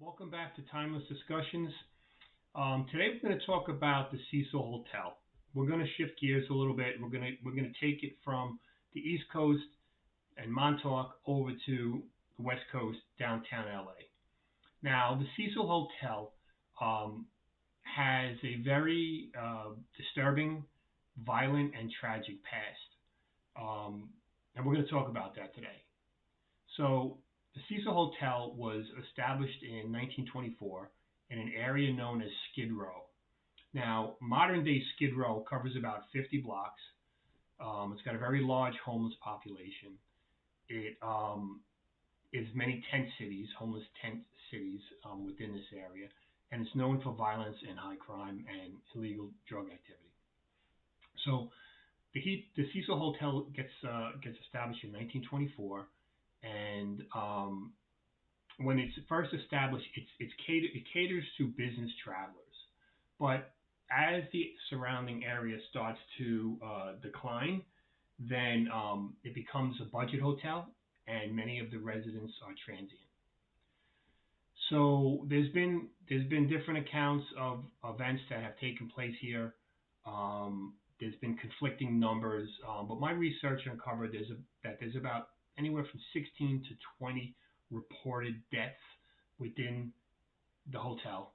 Welcome back to Timeless Discussions. Today we're going to talk about the Cecil Hotel. We're going to shift gears a little bit. We're going to take it from the East Coast and Montauk over to the West Coast, downtown LA. Now, the Cecil Hotel um, has a very disturbing, violent, and tragic past, and we're going to talk about that today. So the Cecil Hotel was established in 1924 in an area known as Skid Row. Now, modern day Skid Row covers about 50 blocks. It's got a very large homeless population. It is many tent cities, homeless tent cities within this area, and it's known for violence and high crime and illegal drug activity. So the Cecil Hotel gets established in 1924, and when it's first established, it caters to business travelers. But as the surrounding area starts to decline, then it becomes a budget hotel, and many of the residents are transient. So there's been different accounts of events that have taken place here. There's been conflicting numbers, but my research uncovered that there's about anywhere from 16 to 20 reported deaths within the hotel,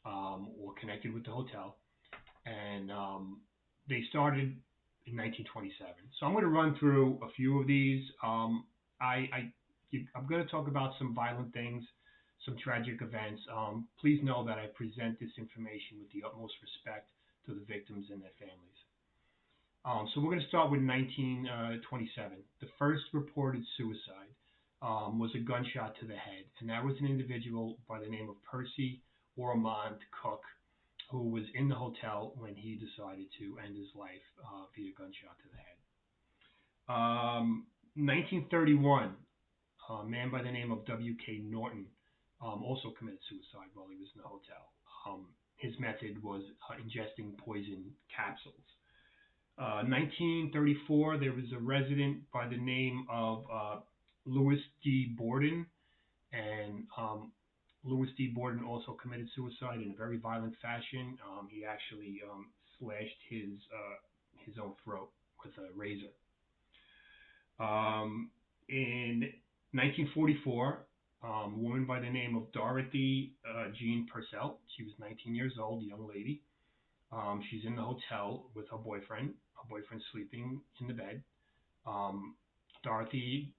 or connected with the hotel, and they started in 1927. So I'm going to run through a few of these. I'm going to talk about some violent things, some tragic events. Please know that I present this information with the utmost respect to the victims and their families. So we're going to start with 1927. The first reported suicide was a gunshot to the head, and that was an individual by the name of Percy Ormond Cook, who was in the hotel when he decided to end his life via gunshot to the head. 1931, a man by the name of W.K. Norton also committed suicide while he was in the hotel. His method was ingesting poison capsules. 1934, there was a resident by the name of Louis D. Borden, and Louis D. Borden also committed suicide in a very violent fashion. He actually slashed his own throat with a razor. In 1944, a woman by the name of Dorothy Jean Purcell. She was 19 years old, a young lady. She's in the hotel with her boyfriend. Her boyfriend's sleeping in the bed. Dorothy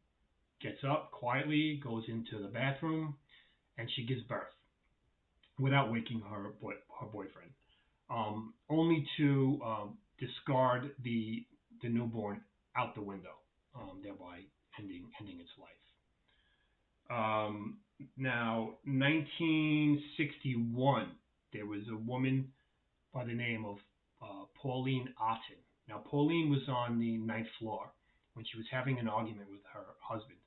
gets up quietly, goes into the bathroom, and she gives birth without waking her boyfriend, only to discard the newborn out the window, thereby ending its life. Now, 1961, there was a woman by the name of Pauline Otten. Now, Pauline was on the ninth floor when she was having an argument with her husband,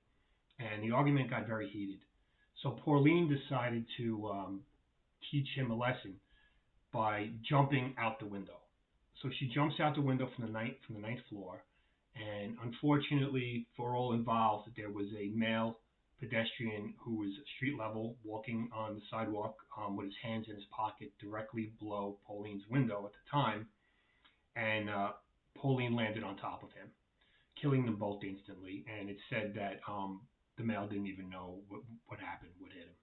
and the argument got very heated. So Pauline decided to teach him a lesson by jumping out the window. So she jumps out the window from the ninth floor, and unfortunately for all involved, there was a male pedestrian who was street level walking on the sidewalk with his hands in his pocket directly below Pauline's window at the time, and Pauline landed on top of him, killing them both instantly. And it's said that the male didn't even know what happened, what hit him,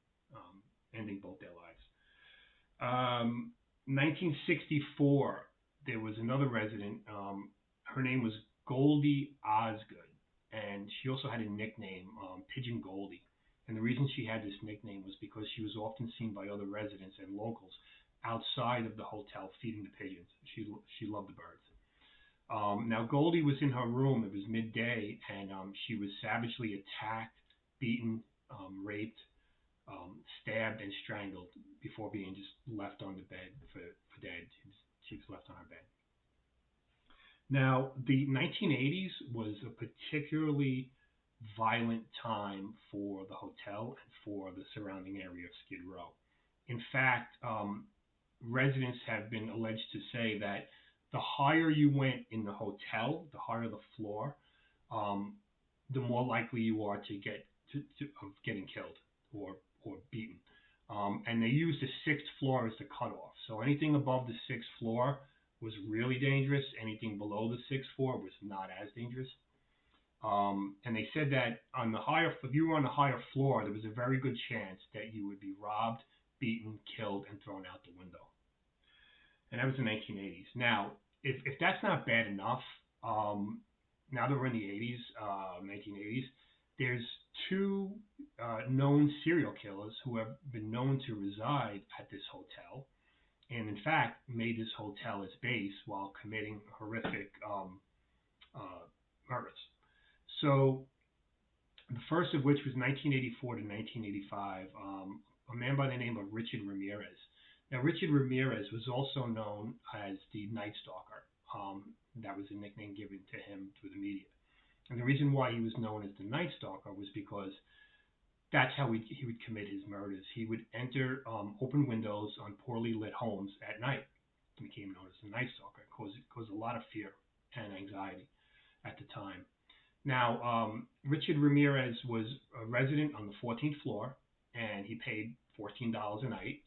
ending both their lives. 1964, there was another resident. Her name was Goldie Osgood, and she also had a nickname, Pigeon Goldie. And the reason she had this nickname was because she was often seen by other residents and locals outside of the hotel feeding the pigeons. She loved the birds. Now, Goldie was in her room. It was midday, and she was savagely attacked, beaten, raped, stabbed, and strangled before being just left on the bed for dead. She was left on her bed. Now, the 1980s was a particularly violent time for the hotel and for the surrounding area of Skid Row. In fact, residents have been alleged to say that the higher you went in the hotel, the higher the floor, the more likely you are to of getting killed or beaten. And they used the sixth floor as the cutoff. So anything above the sixth floor was really dangerous. Anything below the sixth floor was not as dangerous. And they said that if you were on the higher floor, there was a very good chance that you would be robbed, beaten, killed, and thrown out the window. And that was the 1980s. Now, if that's not bad enough, now that we're in the 80s, 1980s, there's two known serial killers who have been known to reside at this hotel, and in fact made this hotel its base while committing horrific uh, murders. So the first of which was 1984 to 1985, a man by the name of Richard Ramirez. Now, Richard Ramirez was also known as the Night Stalker. That was a nickname given to him through the media. And the reason why he was known as the Night Stalker was because that's how he would commit his murders. He would enter open windows on poorly lit homes at night. He became known as the Night Stalker. It caused a lot of fear and anxiety at the time. Now, Richard Ramirez was a resident on the 14th floor, and he paid $14 a night.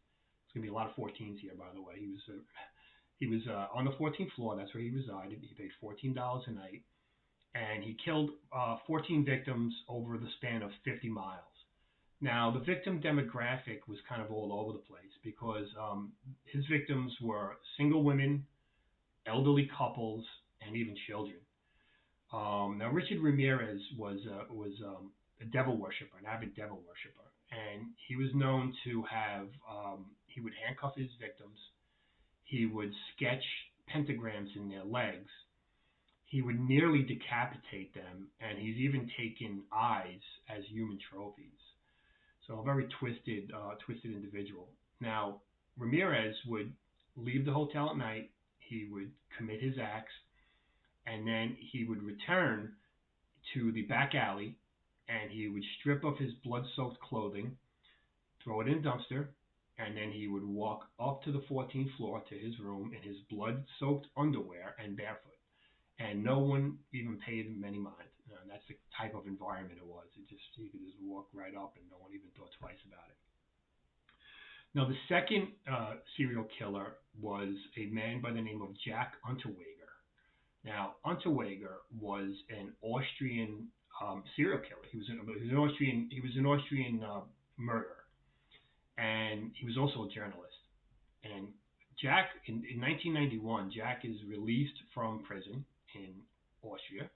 There's going to be a lot of 14s here, by the way. He was on the 14th floor. That's where he resided. He paid $14 a night, and he killed 14 victims over the span of 50 miles. Now, the victim demographic was kind of all over the place because his victims were single women, elderly couples, and even children. Now, Richard Ramirez was a devil worshiper, an avid devil worshiper, and he was known to have he would handcuff his victims, he would sketch pentagrams in their legs, he would nearly decapitate them, and he's even taken eyes as human trophies. So a very twisted individual. Now, Ramirez would leave the hotel at night, he would commit his acts, and then he would return to the back alley and he would strip off his blood-soaked clothing, throw it in a dumpster, and then he would walk up to the 14th floor to his room in his blood-soaked underwear and barefoot. And no one even paid him any mind. That's the type of environment it was. You could just walk right up and no one even thought twice about it. Now, the second serial killer was a man by the name of Jack Unterweger. Now, Unterweger was an Austrian serial killer. He was an Austrian murderer, and he was also a journalist. And Jack, in 1991, Jack is released from prison in Austria,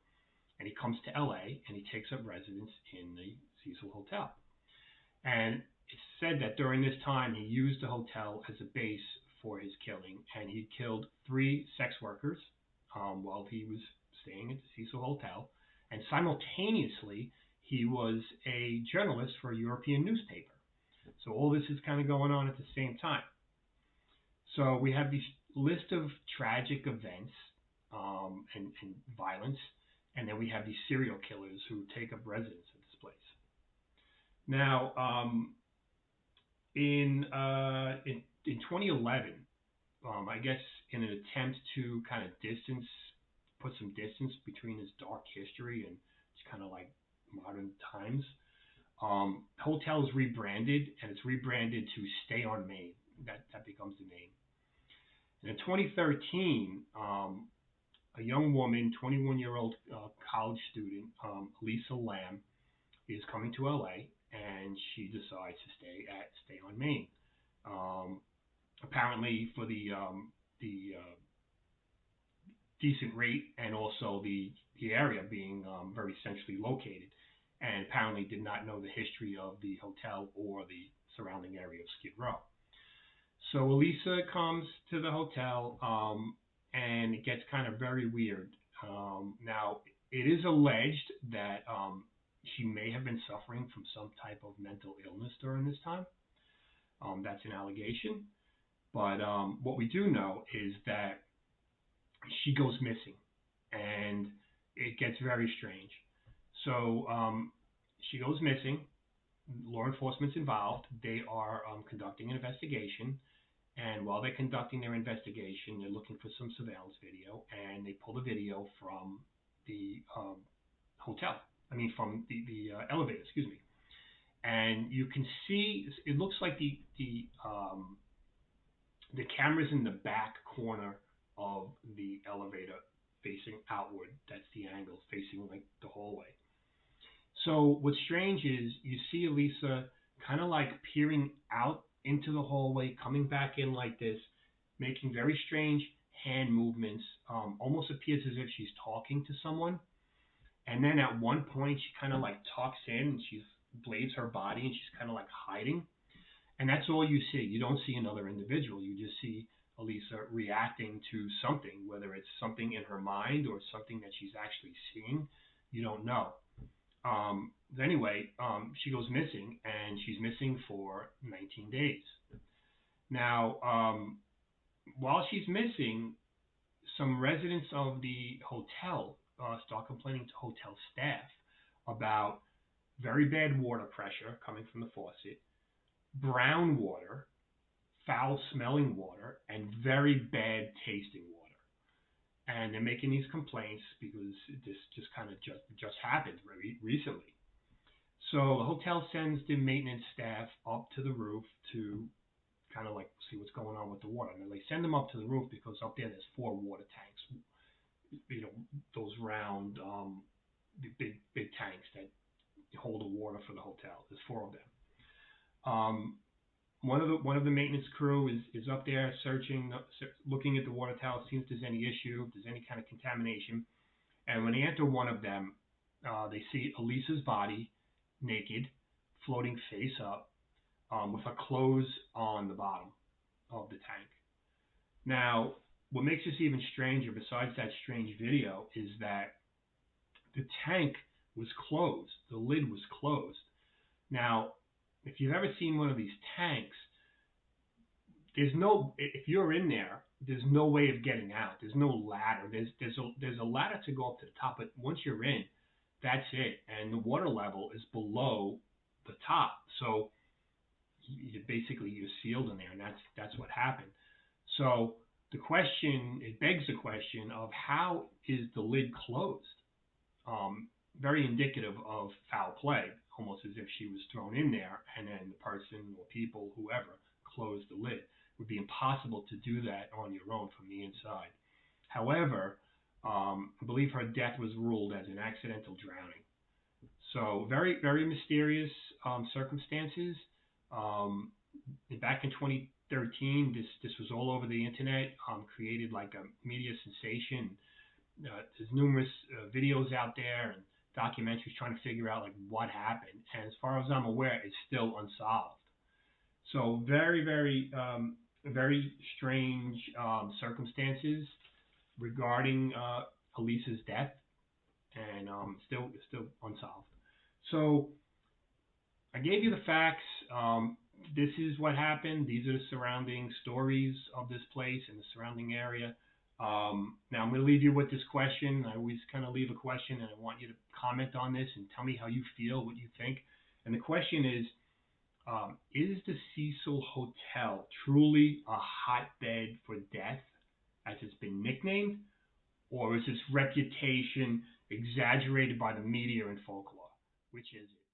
and he comes to LA and he takes up residence in the Cecil Hotel. And it's said that during this time he used the hotel as a base for his killing, and he killed 3 sex workers while he was staying at the Cecil Hotel, and simultaneously he was a journalist for a European newspaper. So all this is kind of going on at the same time. So we have this list of tragic events and violence, and then we have these serial killers who take up residence at this place. Now, in 2011, I guess in an attempt to kind of put some distance between his dark history and it's kind of like modern times, hotel is rebranded, and it's rebranded to Stay on Main. That becomes the name. And in 2013, a young woman, 21-year-old college student, Lisa Lamb, is coming to LA, and she decides to stay on Main. Apparently, for the decent rate and also the area being very centrally located, and apparently did not know the history of the hotel or the surrounding area of Skid Row. So Elisa comes to the hotel, and it gets kind of very weird. Now, it is alleged that she may have been suffering from some type of mental illness during this time. That's an allegation. But what we do know is that she goes missing, and it gets very strange. So she goes missing. Law enforcement's involved. They are conducting an investigation. And while they're conducting their investigation, they're looking for some surveillance video, and they pull the video from the hotel. I mean, from the elevator, excuse me. and you can see it looks like the camera's in the back corner of the elevator facing outward. That's the angle facing like the hallway. So what's strange is you see Elisa kind of like peering out into the hallway, coming back in like this, making very strange hand movements. Almost appears as if she's talking to someone. And then at one point, she kind of like tucks in and she blades her body and she's kind of like hiding. And that's all you see. You don't see another individual. You just see Elisa reacting to something, whether it's something in her mind or something that she's actually seeing. You don't know. Anyway, she goes missing, and she's missing for 19 days. Now, while she's missing, some residents of the hotel start complaining to hotel staff about very bad water pressure coming from the faucet, brown water, foul smelling water, and very bad tasting water. And they're making these complaints because this just kind of just happened very recently. So the hotel sends the maintenance staff up to the roof to kind of like see what's going on with the water. And they send them up to the roof because up there's 4 water tanks, those round, big tanks that hold the water for the hotel. There's 4 of them. One of the maintenance crew is up there searching, looking at the water tower, seeing if there's any issue, if there's any kind of contamination. And when they enter one of them, they see Elisa's body, naked, floating face up, with her clothes on the bottom of the tank. Now, what makes this even stranger, besides that strange video, is that the tank was closed. The lid was closed. Now, if you've ever seen one of these tanks, if you're in there, there's no way of getting out. There's no ladder. There's a ladder to go up to the top, but once you're in, that's it. And the water level is below the top. So you're sealed in there, and that's what happened. So it begs the question of how is the lid closed? Very indicative of foul play, almost as if she was thrown in there and then the person or people, whoever, closed the lid. It would be impossible to do that on your own from the inside. However, I believe her death was ruled as an accidental drowning. So very, very mysterious circumstances. Back in 2013, this was all over the internet, created like a media sensation. There's numerous videos out there and documentaries trying to figure out like what happened. And as far as I'm aware, it's still unsolved. So very, very, very strange circumstances regarding Elisa's death, and still unsolved. So I gave you the facts. This is what happened. These are the surrounding stories of this place and the surrounding area. Now I'm going to leave you with this question. I always kind of leave a question, and I want you to comment on this and tell me how you feel, what you think. And the question is the Cecil Hotel truly a hotbed for death, as it's been nicknamed, or is its reputation exaggerated by the media and folklore? Which is it?